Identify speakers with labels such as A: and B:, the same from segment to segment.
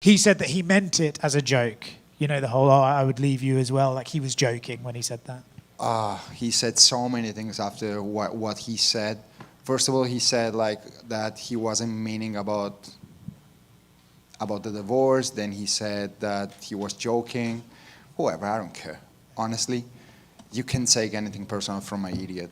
A: He said that he meant it as a joke. You know, the whole, I would leave you as well. Like, he was joking when he said that.
B: He said so many things after what he said. First of all, he said like that he wasn't meaning about the divorce. Then he said that he was joking. Whoever, I don't care. Honestly, you can take anything personal from my idiot.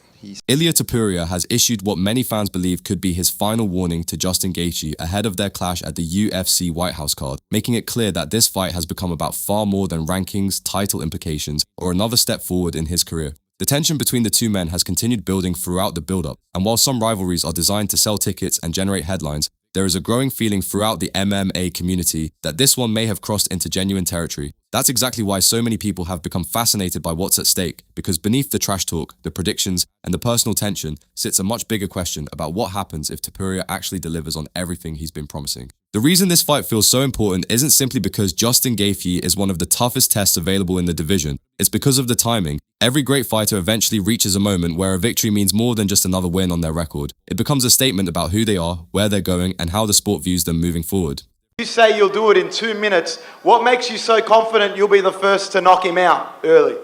C: Ilia Topuria has issued what many fans believe could be his final warning to Justin Gaethje ahead of their clash at the UFC White House Card, making it clear that this fight has become about far more than rankings, title implications, or another step forward in his career. The tension between the two men has continued building throughout the build-up, and while some rivalries are designed to sell tickets and generate headlines, there is a growing feeling throughout the MMA community that this one may have crossed into genuine territory. That's exactly why so many people have become fascinated by what's at stake, because beneath the trash talk, the predictions, and the personal tension sits a much bigger question about what happens if Topuria actually delivers on everything he's been promising. The reason this fight feels so important isn't simply because Justin Gaethje is one of the toughest tests available in the division, it's because of the timing. Every great fighter eventually reaches a moment where a victory means more than just another win on their record. It becomes a statement about who they are, where they're going, and how the sport views them moving forward.
D: You say you'll do it in 2 minutes. What makes you so confident you'll be the first to knock him out early?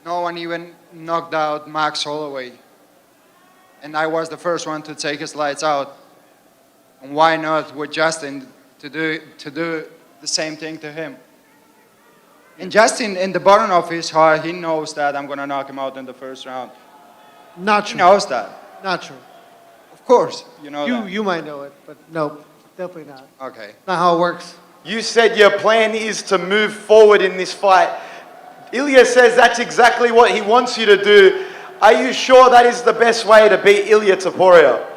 B: No one even knocked out Max Holloway. And I was the first one to take his lights out. And why not with Justin to do the same thing to him? And Justin, in the bottom of his heart, he knows that I'm going to knock him out in the first round.
E: Not true.
B: He knows that.
E: Not true.
B: Of course, you know that.
E: You might know it, but no, definitely not.
B: Okay.
E: Not how it works.
D: You said your plan is to move forward in this fight. Ilia says that's exactly what he wants you to do. Are you sure that is the best way to beat Ilia Topuria?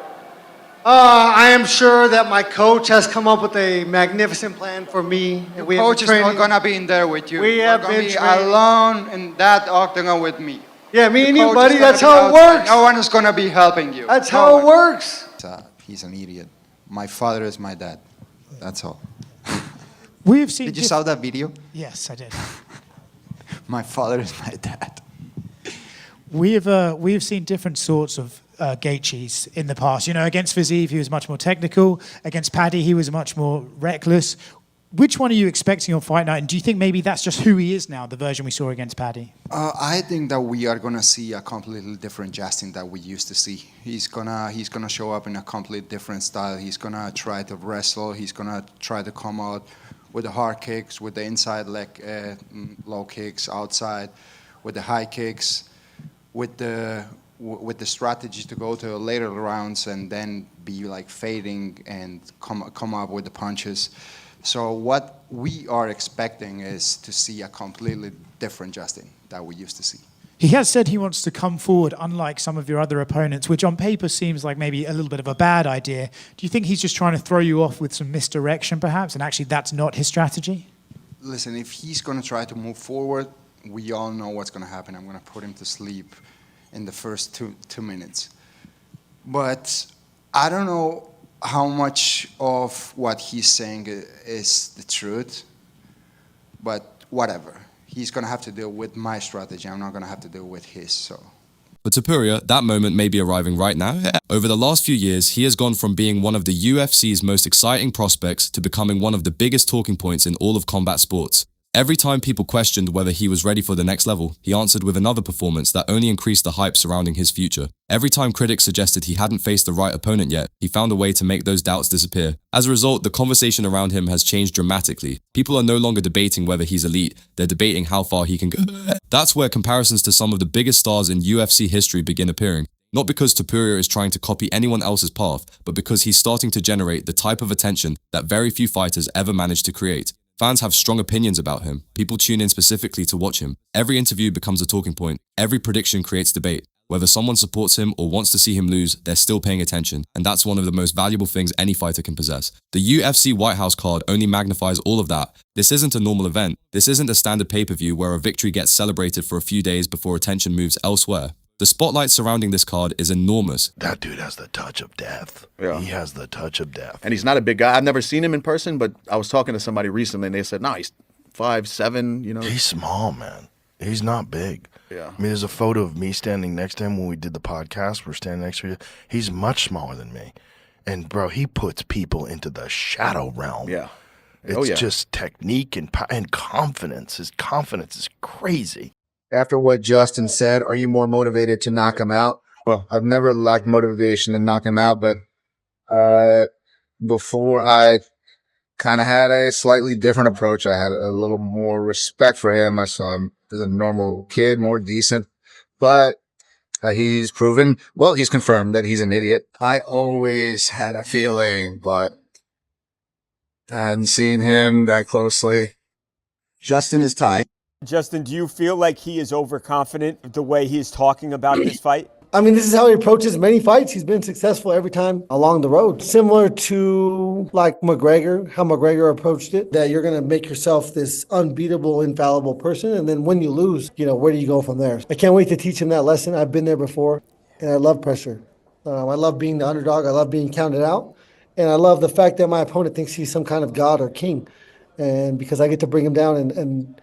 E: I am sure that my coach has come up with a magnificent plan for me. And
B: The coach is not going to be in there with you.
E: We have been
B: be
E: training.
B: alone in that octagon with me.
E: Yeah, me and you,
B: Coach is
E: buddy.
B: gonna
E: That's
B: be
E: how it
B: outside.
E: works.
B: No one is going to be helping you.
E: That's
B: No
E: how it
B: one.
E: works.
B: He's an idiot. My father is my dad. That's all.
A: We've seen.
B: Did you saw that video?
A: Yes, I did.
B: My father is my dad.
A: We've seen different sorts of Gaethjes in the past. You know, against Fiziev, he was much more technical. Against Paddy, he was much more reckless. Which one are you expecting on fight night? And do you think maybe that's just who he is now, the version we saw against Paddy?
B: I think that we are gonna see a completely different Justin that we used to see. He's gonna show up in a completely different style. He's gonna try to wrestle. He's gonna try to come out with the hard kicks, with the inside leg low kicks, outside, with the high kicks, with the strategy to go to later rounds and then be like fading and come up with the punches. So what we are expecting is to see a completely different Justin that we used to see.
A: He has said he wants to come forward, unlike some of your other opponents, which on paper seems like maybe a little bit of a bad idea. Do you think he's just trying to throw you off with some misdirection, perhaps, and actually that's not his strategy?
B: Listen, if he's going to try to move forward, we all know what's going to happen. I'm going to put him to sleep in the first two minutes. But I don't know how much of what he's saying is the truth, but whatever. He's going to have to deal with my strategy. I'm not going to have to deal with his, so.
C: For Topuria, that moment may be arriving right now. Over the last few years, he has gone from being one of the UFC's most exciting prospects to becoming one of the biggest talking points in all of combat sports. Every time people questioned whether he was ready for the next level, he answered with another performance that only increased the hype surrounding his future. Every time critics suggested he hadn't faced the right opponent yet, he found a way to make those doubts disappear. As a result, the conversation around him has changed dramatically. People are no longer debating whether he's elite, they're debating how far he can go. That's where comparisons to some of the biggest stars in UFC history begin appearing. Not because Topuria is trying to copy anyone else's path, but because he's starting to generate the type of attention that very few fighters ever managed to create. Fans have strong opinions about him. People tune in specifically to watch him. Every interview becomes a talking point. Every prediction creates debate. Whether someone supports him or wants to see him lose, they're still paying attention. And that's one of the most valuable things any fighter can possess. The UFC White House Card only magnifies all of that. This isn't a normal event. This isn't a standard pay-per-view where a victory gets celebrated for a few days before attention moves elsewhere. The spotlight surrounding this card is enormous.
F: That dude has the touch of death.
G: Yeah.
F: He has the touch of death.
G: And he's not a big guy. I've never seen him in person, but I was talking to somebody recently, and they said, no, he's 5'7", you know.
F: He's small, man. He's not big.
G: Yeah.
F: I mean, there's a photo of me standing next to him when we did the podcast. We're standing next to you. He's much smaller than me. And, bro, he puts people into the shadow realm.
G: Yeah.
F: It's just technique and confidence. His confidence is crazy.
H: After what Justin said, are you more motivated to knock him out? Well, I've never lacked motivation to knock him out, but before I kind of had a slightly different approach. I had a little more respect for him. I saw him as a normal kid, more decent, but he's proven, well, he's confirmed that he's an idiot. I always had a feeling, but I hadn't seen him that closely. Justin is tight.
I: Justin, do you feel like he is overconfident the way he's talking about this fight?
E: I mean, this is how he approaches many fights. He's been successful every time along the road. Similar to like McGregor, how McGregor approached it, that you're going to make yourself this unbeatable, infallible person. And then when you lose, where do you go from there? I can't wait to teach him that lesson. I've been there before, and I love pressure. I love being the underdog. I love being counted out. And I love the fact that my opponent thinks he's some kind of god or king. And because I get to bring him down and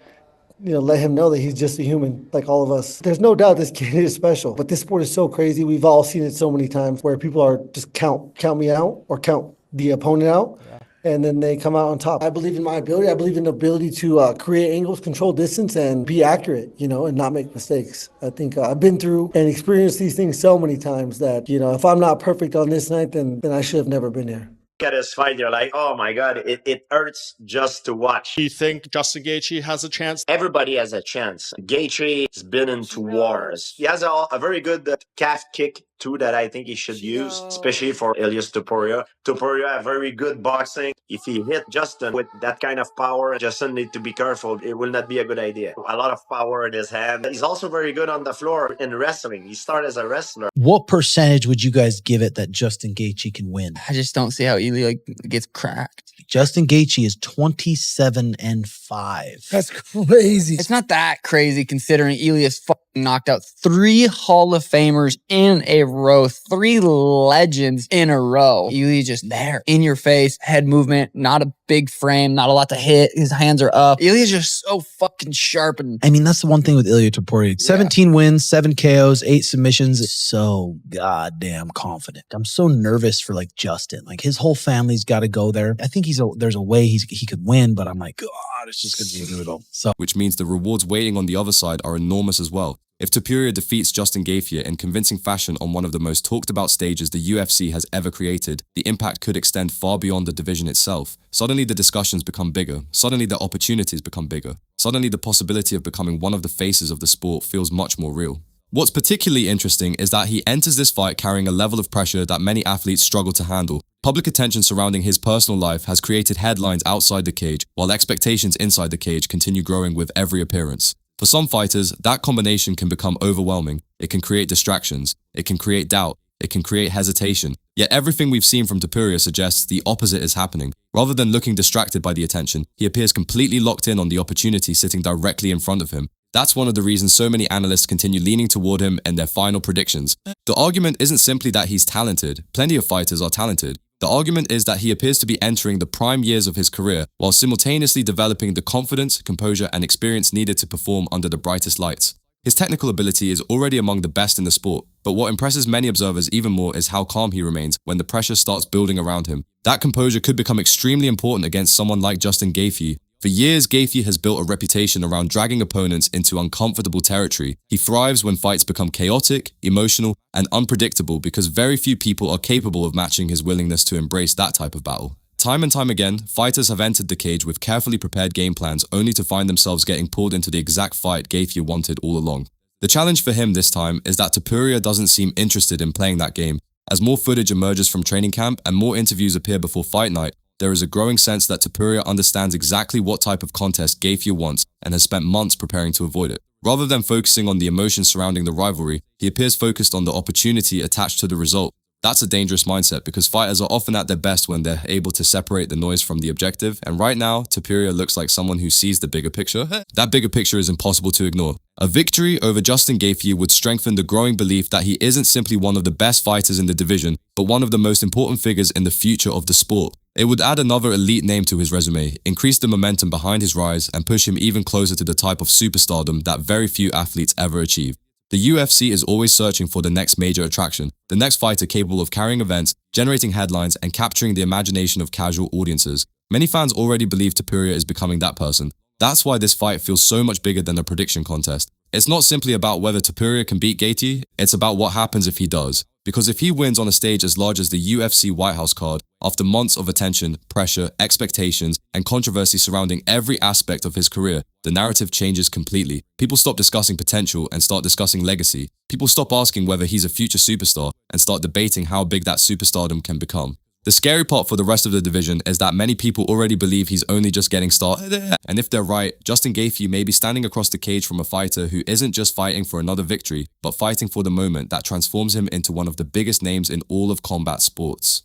E: let him know that he's just a human like all of us. There's no doubt this kid is special, but this sport is so crazy. We've all seen it so many times where people are just count me out or count the opponent out, and then they come out on top. I believe in my ability. I believe in the ability to create angles, control distance, and be accurate, and not make mistakes. I think I've been through and experienced these things so many times that, if I'm not perfect on this night, then I should have never been here.
J: At his fight, you're like, oh my God, it hurts just to watch.
K: Do you think Justin Gaethje has a chance?
J: Everybody has a chance. Gaethje has been into wars. He has a very good calf kick too that I think he should use, especially for Ilia Topuria. Topuria, very good boxing. If he hit Justin with that kind of power, Justin need to be careful. It will not be a good idea. A lot of power in his hand. He's also very good on the floor in wrestling. He started as a wrestler.
L: What percentage would you guys give it that Justin Gaethje can win?
M: I just don't see how Ilia gets cracked.
L: Justin Gaethje is 27-5.
M: That's crazy. It's not that crazy considering Ilia's fucking knocked out 3 Hall of Famers in a row, 3 legends in a row. Ilia just there, in your face, head movement, not a big frame, not a lot to hit. His hands are up. Ilia's just so fucking sharp. And
L: I mean, that's the one thing with Ilia Topuria. 17 wins, 7 KOs, 8 submissions. So goddamn confident. I'm so nervous for like Justin. Like his whole family's got to go there. I think there's a way he could win, but I'm like, God, it's just going to be a noodle. So,
C: which means the rewards waiting on the other side are enormous as well. If Topuria defeats Justin Gaethje in convincing fashion on one of the most talked about stages the UFC has ever created, the impact could extend far beyond the division itself. Suddenly the discussions become bigger. Suddenly the opportunities become bigger. Suddenly the possibility of becoming one of the faces of the sport feels much more real. What's particularly interesting is that he enters this fight carrying a level of pressure that many athletes struggle to handle. Public attention surrounding his personal life has created headlines outside the cage, while expectations inside the cage continue growing with every appearance. For some fighters, that combination can become overwhelming. It can create distractions. It can create doubt. It can create hesitation. Yet everything we've seen from Topuria suggests the opposite is happening. Rather than looking distracted by the attention, he appears completely locked in on the opportunity sitting directly in front of him. That's one of the reasons so many analysts continue leaning toward him in their final predictions. The argument isn't simply that he's talented. Plenty of fighters are talented. The argument is that he appears to be entering the prime years of his career while simultaneously developing the confidence, composure, and experience needed to perform under the brightest lights. His technical ability is already among the best in the sport, but what impresses many observers even more is how calm he remains when the pressure starts building around him. That composure could become extremely important against someone like Justin Gaethje. For years, Gaethje has built a reputation around dragging opponents into uncomfortable territory. He thrives when fights become chaotic, emotional, and unpredictable because very few people are capable of matching his willingness to embrace that type of battle. Time and time again, fighters have entered the cage with carefully prepared game plans only to find themselves getting pulled into the exact fight Gaethje wanted all along. The challenge for him this time is that Topuria doesn't seem interested in playing that game. As more footage emerges from training camp and more interviews appear before fight night, there is a growing sense that Topuria understands exactly what type of contest Gaethje wants and has spent months preparing to avoid it. Rather than focusing on the emotions surrounding the rivalry, he appears focused on the opportunity attached to the result. That's a dangerous mindset because fighters are often at their best when they're able to separate the noise from the objective, and right now, Topuria looks like someone who sees the bigger picture. That bigger picture is impossible to ignore. A victory over Justin Gaethje would strengthen the growing belief that he isn't simply one of the best fighters in the division, but one of the most important figures in the future of the sport. It would add another elite name to his resume, increase the momentum behind his rise, and push him even closer to the type of superstardom that very few athletes ever achieve. The UFC is always searching for the next major attraction, the next fighter capable of carrying events, generating headlines, and capturing the imagination of casual audiences. Many fans already believe Topuria is becoming that person. That's why this fight feels so much bigger than a prediction contest. It's not simply about whether Topuria can beat Gaethje, it's about what happens if he does. Because if he wins on a stage as large as the UFC White House Card, after months of attention, pressure, expectations, and controversy surrounding every aspect of his career, the narrative changes completely. People stop discussing potential and start discussing legacy. People stop asking whether he's a future superstar and start debating how big that superstardom can become. The scary part for the rest of the division is that many people already believe he's only just getting started. And if they're right, Justin Gaethje may be standing across the cage from a fighter who isn't just fighting for another victory, but fighting for the moment that transforms him into one of the biggest names in all of combat sports.